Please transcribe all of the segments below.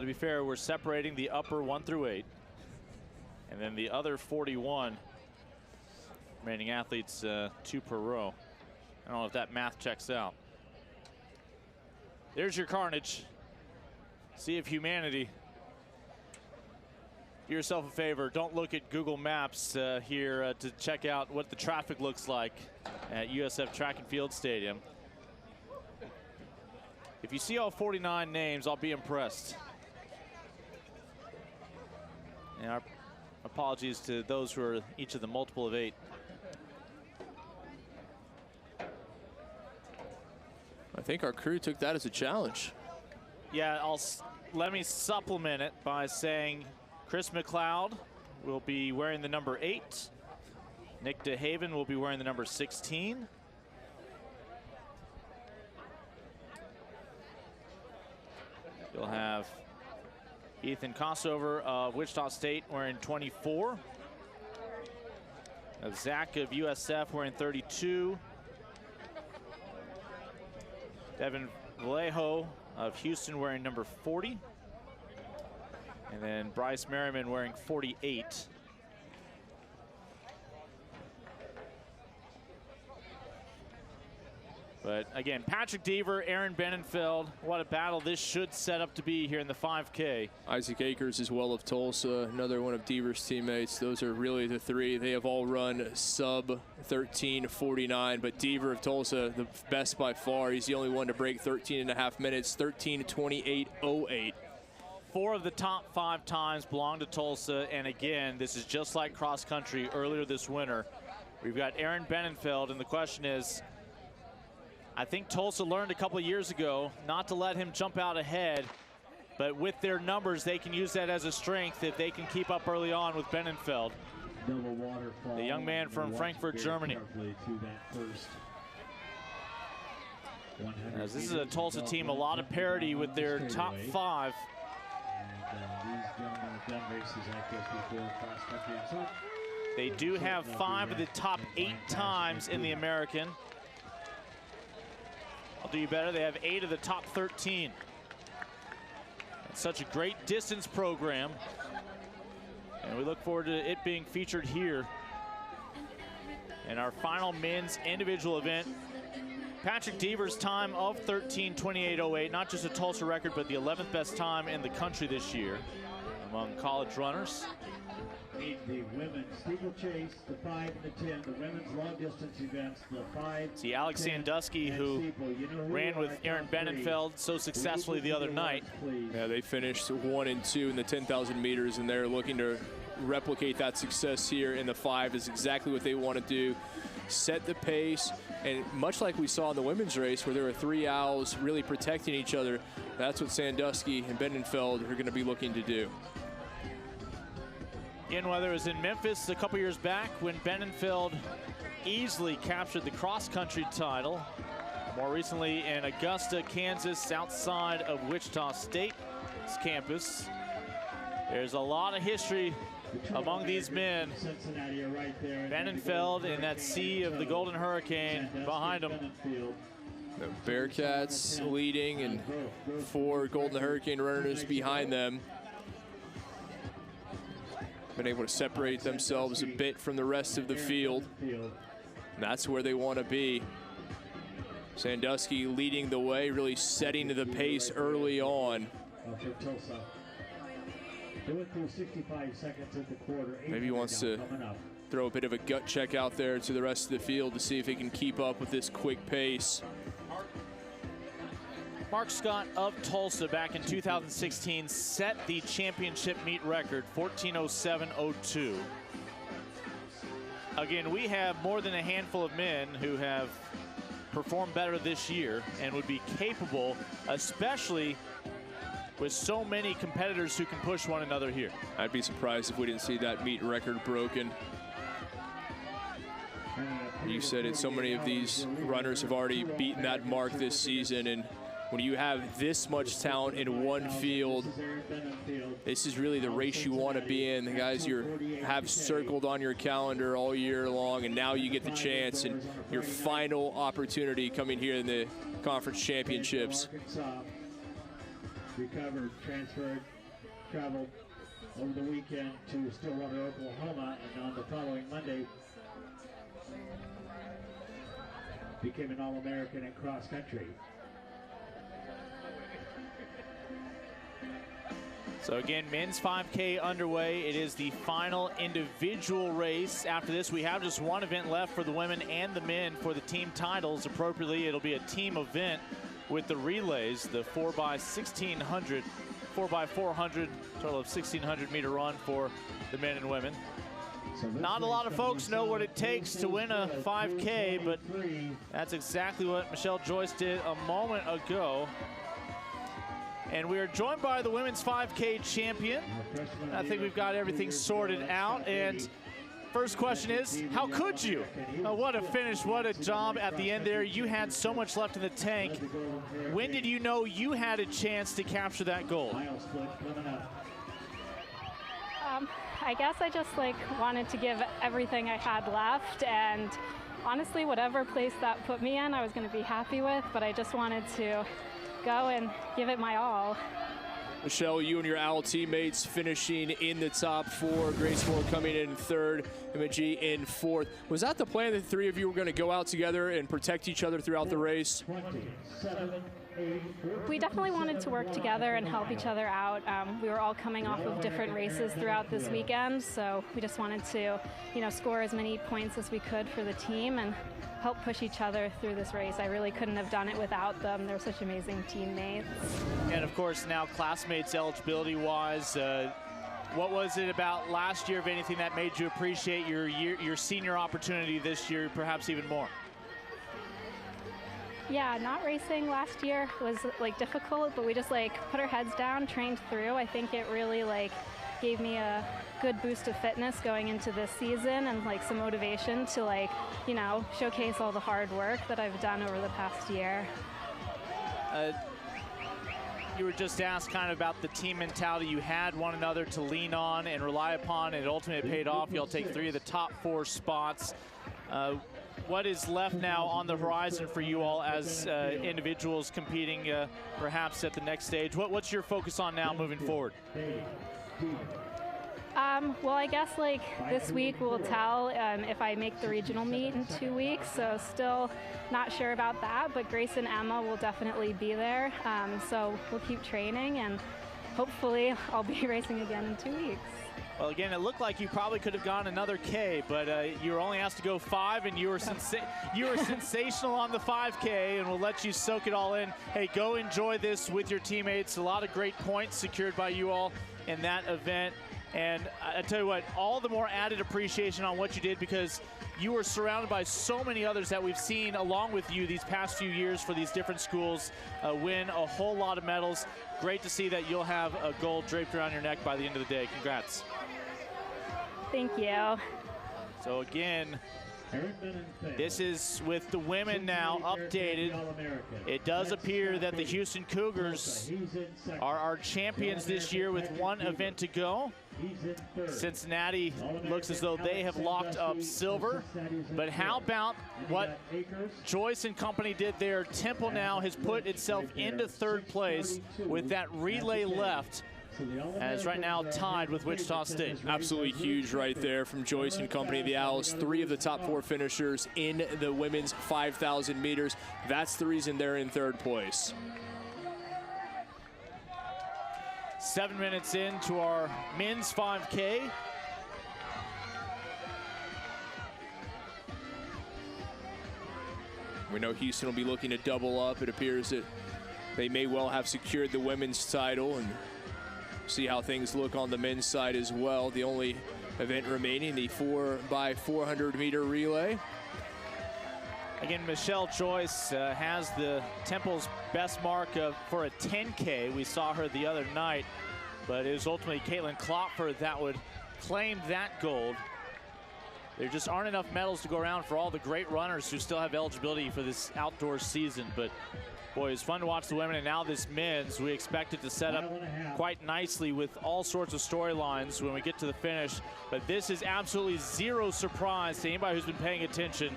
To be fair, we're separating the upper 1 through 8. And then the other 41 remaining athletes, 2 per row. I don't know if that math checks out. There's your carnage. Sea of humanity. Do yourself a favor, don't look at Google Maps here to check out what the traffic looks like at USF Track and Field Stadium. If you see all 49 names, I'll be impressed. And our apologies to those who are each of the multiple of 8. I think our crew took that as a challenge. Yeah, let me supplement it by saying Chris McLeod will be wearing the number 8. Nick DeHaven will be wearing the number 16. You'll have Ethan Kossover of Wichita State wearing 24. Zach of USF wearing 32. Devin Vallejo of Houston wearing number 40. And then Bryce Merriman wearing 48. But again, Patrick Deaver, Aaron Benenfeld, what a battle this should set up to be here in the 5K. Isaac Akers as well of Tulsa, another one of Deaver's teammates. Those are really the 3. They have all run sub 13:49, but Deaver of Tulsa, the best by far. He's the only one to break 13.5 minutes, 13:28.08. 4 of the top 5 times belong to Tulsa, and again, this is just like cross country earlier this winter. We've got Aaron Benenfeld, and the question is, I think Tulsa learned a couple of years ago not to let him jump out ahead, but with their numbers, they can use that as a strength if they can keep up early on with Benenfeld, the young man from Frankfurt, Germany. As this is a Tulsa team, a lot of parity with their top 5. They do have 5 of the top 8 times in the American. I'll do you better, they have 8 of the top 13. It's such a great distance program, and we look forward to it being featured here in our final men's individual event. Patrick Deaver's time of 13:28.08, not just a Tulsa record, but the 11th best time in the country this year among college runners. The women's steeplechase, the 5 and the 10, the women's long distance events, the 5. See Alex Sandusky, who ran with Aaron Benenfeld so successfully the other night. Yeah, they finished 1 and 2 in the 10,000 meters, and they're looking to replicate that success here in the 5. Is exactly what they want to do. Set the pace, and much like we saw in the women's race where there were 3 owls really protecting each other, that's what Sandusky and Benenfeld are going to be looking to do. Again, whether it was in Memphis a couple years back when Benenfeld easily captured the cross-country title, more recently in Augusta, Kansas, outside of Wichita State's campus. There's a lot of history among these men. Benenfeld in that sea of the Golden Hurricane behind him. The Bearcats leading, and 4 Golden Hurricane runners behind them. Been able to separate themselves a bit from the rest of the field. And that's where they want to be. Sandusky leading the way, really setting the pace early on. Maybe he wants to throw a bit of a gut check out there to the rest of the field to see if he can keep up with this quick pace. Mark Scott of Tulsa back in 2016 set the championship meet record, 14:07.02. Again, we have more than a handful of men who have performed better this year and would be capable, especially with so many competitors who can push one another here. I'd be surprised if we didn't see that meet record broken. You said it, so many of these runners have already beaten that mark this season, and when you have this much talent in one field, this is really the race you want to be in. The guys you have circled on your calendar all year long, and now you get the chance and your final opportunity coming here in the conference championships. recovered, transferred, traveled over the weekend to Stillwater, Oklahoma, and on the following Monday became an All-American in cross country. So again, men's 5K underway. It is the final individual race. After this, we have just one event left for the women and the men for the team titles. Appropriately, it'll be a team event with the relays, the 4x1600, 4x400, total of 1,600 meter run for the men and women. So not a lot of folks know what it takes to win a 5K, but that's exactly what Michelle Joyce did a moment ago. And we are joined by the women's 5K champion. I think we've got everything sorted out. And first question is, how could you? What a finish, what a job at the end there. You had so much left in the tank. When did you know you had a chance to capture that gold? I guess I just wanted to give everything I had left, and honestly, whatever place that put me in, I was going to be happy with, but I just wanted to go and give it my all. Michelle, you and your OWL teammates finishing in the top four. Grace Moore coming in third, Imogen in fourth. Was that the plan that the three of you were going to go out together and protect each other throughout the race? We definitely wanted to work together and help each other out. We were all coming off of different races throughout this weekend, so we just wanted to, score as many points as we could for the team and help push each other through this race. I really couldn't have done it without them. They're such amazing teammates. And of course, now classmates eligibility-wise, what was it about last year, if anything, that made you appreciate your senior opportunity this year, perhaps even more? Yeah, not racing last year was difficult, but we just put our heads down, trained through. I think it really gave me a good boost of fitness going into this season and some motivation to showcase all the hard work that I've done over the past year. You were just asked kind of about the team mentality. You had one another to lean on and rely upon, and it ultimately paid off. You'll take 3 of the top 4 spots. What is left now on the horizon for you all as individuals competing perhaps at the next stage? What's your focus on now moving forward? Well, I guess this week will tell if I make the regional meet in 2 weeks, so still not sure about that, but Grace and Emma will definitely be there. So we'll keep training and hopefully I'll be racing again in 2 weeks. Well, again, it looked like you probably could have gone another K, but you were only asked to go 5, and you were sensational on the 5K, and we'll let you soak it all in. Hey, go enjoy this with your teammates. A lot of great points secured by you all in that event. And I tell you what, all the more added appreciation on what you did, because you were surrounded by so many others that we've seen along with you these past few years for these different schools win a whole lot of medals. Great to see that you'll have a gold draped around your neck by the end of the day. Congrats. Thank you. So again, this is with the women now updated. It does appear that the Houston Cougars are our champions this year with one event to go. Cincinnati looks as though they have locked up silver. But how about what Joyce and company did there? Temple now has put itself into 3rd place with that relay left, as right now tied with Wichita State. Absolutely huge right there from Joyce and company. The Owls, 3 of the top 4 finishers in the women's 5,000 meters. That's the reason they're in 3rd place. 7 minutes into our men's 5K. We know Houston will be looking to double up. It appears that they may well have secured the women's title, and see how things look on the men's side as well. The only event remaining, the 4x400 meter relay. Again, Michelle Joyce has the Temple's best mark for a 10K. We saw her the other night, but it was ultimately Caitlin Klopfer that would claim that gold. There just aren't enough medals to go around for all the great runners who still have eligibility for this outdoor season, but boy, it's fun to watch the women, and now this men's. We expect it to set up quite nicely with all sorts of storylines when we get to the finish. But this is absolutely zero surprise to anybody who's been paying attention.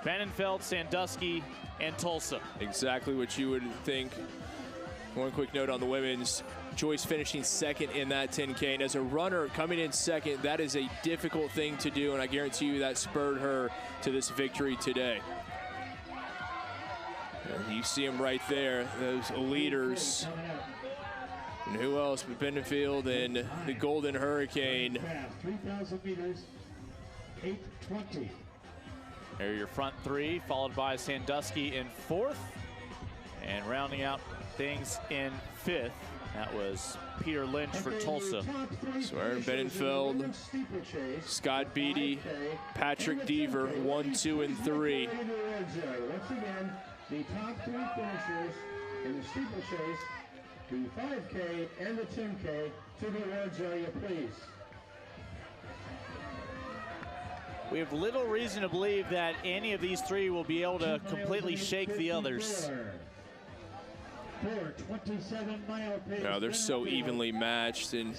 Benenfeld, Sandusky, and Tulsa. Exactly what you would think. One quick note on the women's. Joyce finishing second in that 10K. And as a runner coming in second, that is a difficult thing to do, and I guarantee you that spurred her to this victory today. And you see them right there, those leaders. And who else but Benefield and the Golden Hurricane. 3,000 meters, 8:20. There are your front three, followed by Sandusky in fourth. And rounding out things in fifth, that was Peter Lynch for Tulsa. So Aaron Benenfeld, Scott Beatty, Patrick Deaver, 1, 2, and 3. Once again, the top three finishers in the steeplechase, the 5K and the 10K, to the awards area, please. We have little reason to believe that any of these three will be able to completely shake the others. No, they're so evenly matched, and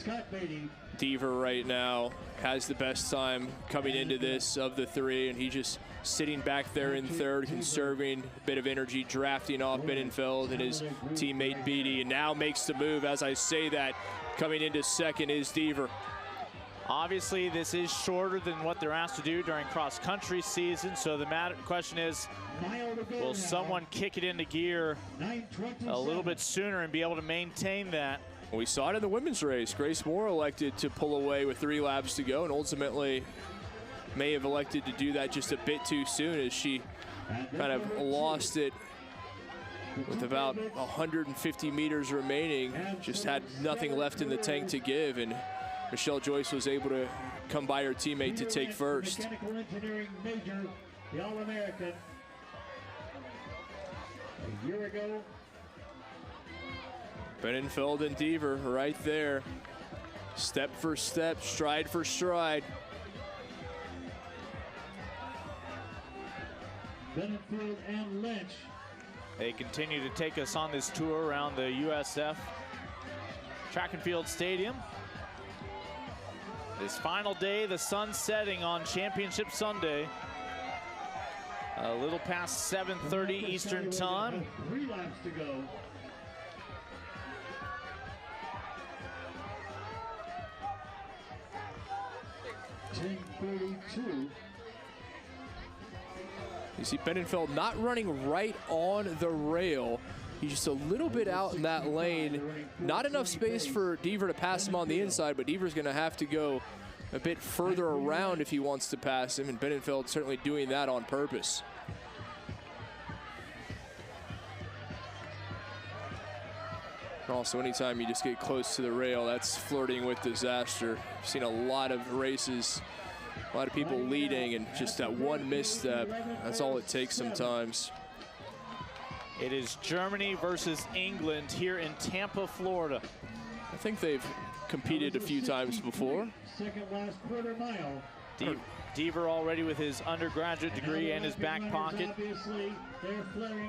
Deaver right now has the best time coming into this of the three, and he just sitting back there in third, conserving a bit of energy, drafting off Benenfeld and his teammate Beatty, and now makes the move. As I say that, coming into second is Deaver. Obviously, this is shorter than what they're asked to do during cross-country season, so the question is, will someone kick it into gear a little bit sooner and be able to maintain that? We saw it in the women's race. Grace Moore elected to pull away with 3 laps to go, and ultimately may have elected to do that just a bit too soon, as she kind of lost it with about 150 meters remaining. Just had nothing left in the tank to give, and Michelle Joyce was able to come by her teammate to take first. Mechanical engineering major, the All-American. A year ago. Benenfeld and Deaver right there. Step for step, stride for stride. Benefield and Lynch. They continue to take us on this tour around the USF Track and Field Stadium. This final day, the sun setting on Championship Sunday. A little past 7:30 Eastern Time. 3 laps to go. You see Benenfeld not running right on the rail. He's just a little bit out in that lane. Not enough space for Deaver to pass him on the inside, but Deaver's going to have to go a bit further around if he wants to pass him, and Benenfeld certainly doing that on purpose. Also, anytime you just get close to the rail, that's flirting with disaster. I've seen a lot of races, a lot of people leading, and just that one misstep, that's all it takes sometimes. It is Germany versus England here in Tampa, Florida. I think they've competed a few times before. Second last quarter mile. Deaver already with his undergraduate degree in his back pocket.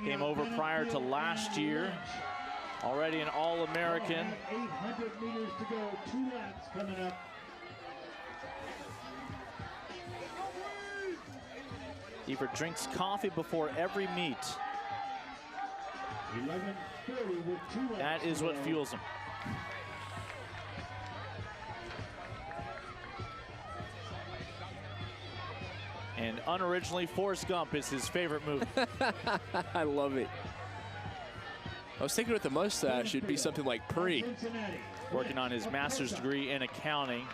Came over prior to last year. Already an All-American. 800 meters to go, 2 laps coming up. Deaver drinks coffee before every meet. 11:30 with 2 laps. That is what fuels him. And unoriginally, Forrest Gump is his favorite movie. I love it. I was thinking with the mustache, it'd be something like Pre. Working on his master's degree in accounting.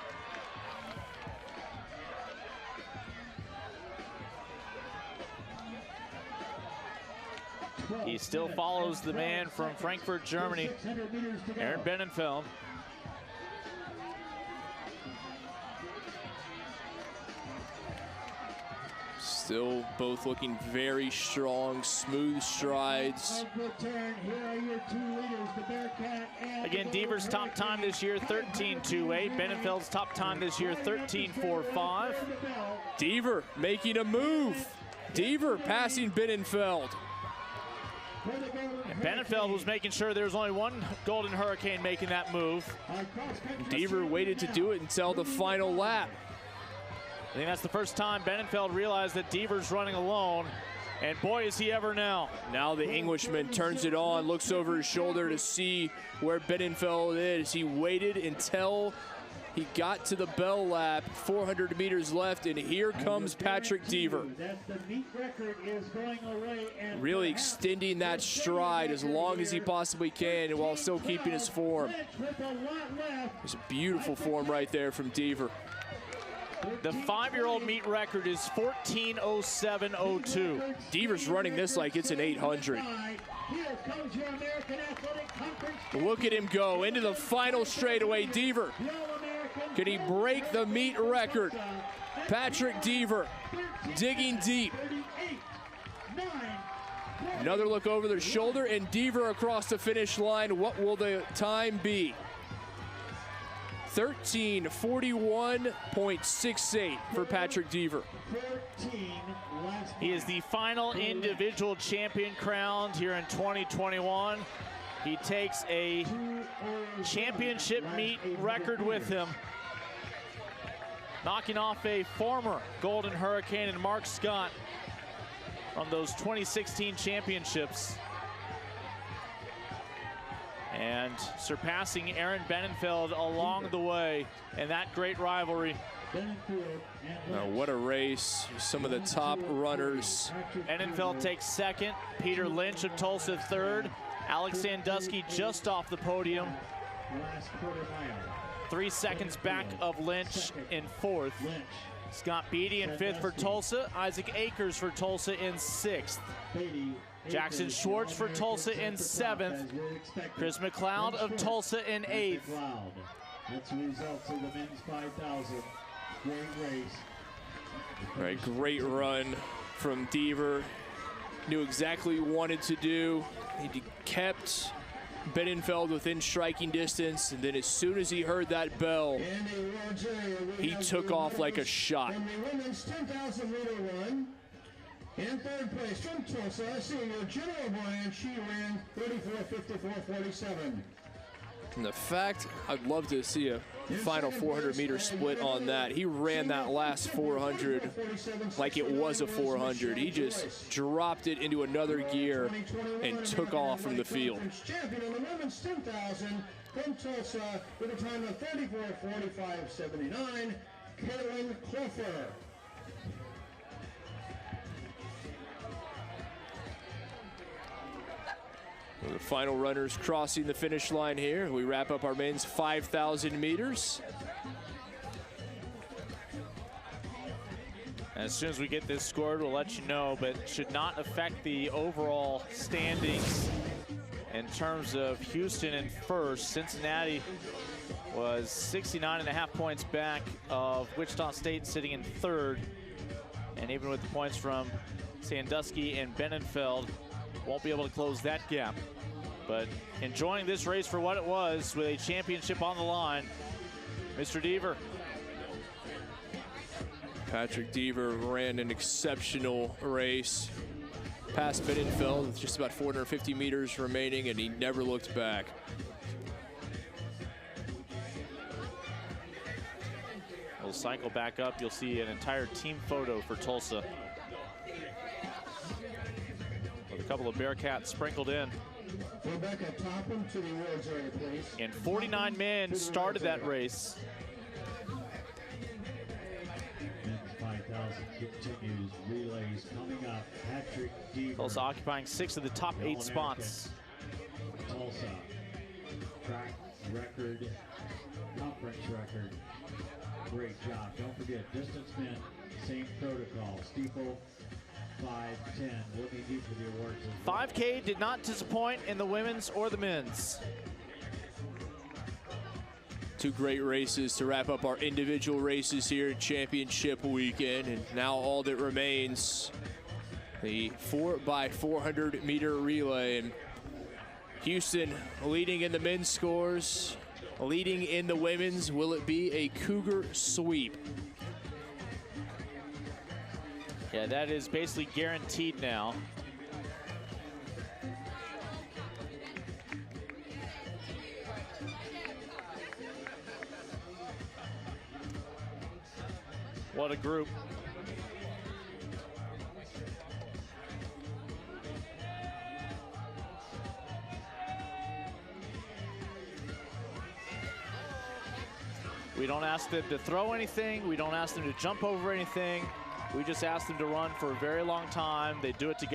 He still follows the man from Frankfurt, Germany, Aaron Benenfeld. Still both looking very strong, smooth strides. Again, Deaver's top time this year, 13:28. Benenfeld's top time this year, 13:45. Deaver making a move. Deaver passing Benenfeld. And Benenfeld was making sure there was only one Golden Hurricane making that move. Deaver waited to do it until the final lap. I think that's the first time Benenfeld realized that Deaver's running alone. And boy, is he ever now. Now the Englishman turns it on, looks over his shoulder to see where Benenfeld is. He waited until he got to the bell lap, 400 meters left, and here comes Patrick Dever. Really extending that stride as long as he possibly can, and while still keeping his form. It's a beautiful form right there from Dever. The 5-year-old meet record is 14:07:02. Dever's running this like it's an 800. Look at him go into the final straightaway. Dever, can he break the meet record? Patrick Dever digging deep. Another look over their shoulder, and Dever across the finish line. What will the time be? 13:41.68 for Patrick Dever. He is the final individual champion crowned here in 2021. He takes a championship meet record with him, knocking off a former Golden Hurricane and Mark Scott from those 2016 championships, and surpassing Aaron Benenfeld along the way in that great rivalry. What a race. Some of the top runners. Benenfeld takes second, Peter Lynch of Tulsa third, Alex Sandusky just off the podium, 3 seconds back of Lynch in fourth. Scott Beatty in fifth for Tulsa, Isaac Akers for Tulsa in sixth. Jackson Schwartz for Tulsa in seventh. Chris McLeod of Tulsa in eighth. That's the results of the men's 5,000. Great race. Right, great run from Dever. Knew exactly what he wanted to do. He kept Benenfeld within striking distance, and then as soon as he heard that bell, he took off like a shot. In the women's 10,000 meter run, in third place from Tulsa, senior Jenna O'Brien, she ran 34:54.47. And the fact, I'd love to see a final 400-meter split on that. He ran that last 400 like it was a 400. He just dropped it into another gear and took off from the field. Champion in the women's 10,000 from Tulsa with a time of 34:45.79, Caitlin Clofer. The final runners crossing the finish line here. We wrap up our men's 5,000 meters. As soon as we get this scored, we'll let you know, but should not affect the overall standings in terms of Houston in first. Cincinnati was 69.5 points back of Wichita State, sitting in third. And even with the points from Sandusky and Benenfeld, won't be able to close that gap. But enjoying this race for what it was, with a championship on the line, Mr. Dever. Patrick Dever ran an exceptional race. Past Benenfeld with just about 450 meters remaining, and he never looked back. We'll cycle back up. You'll see an entire team photo for Tulsa, with a couple of Bearcats sprinkled in. Rebecca Topham to the awards area, please. And 49 men started that race. Men's 5,000 continues. Relays coming up. Patrick Dever. Tulsa occupying 6 of the top 8 spots. Tulsa. Track record. Conference record. Great job. Don't forget, distance men, same protocol. Steeple, 5:10. Looking deep for the awards. 5K did not disappoint in the women's or the men's. Two great races to wrap up our individual races here at championship weekend. And now all that remains, the 4x400 meter relay. And Houston leading in the men's scores, leading in the women's. Will it be a Cougar sweep? Yeah, that is basically guaranteed now. What a group. We don't ask them to throw anything. We don't ask them to jump over anything. We just ask them to run for a very long time. They do it together.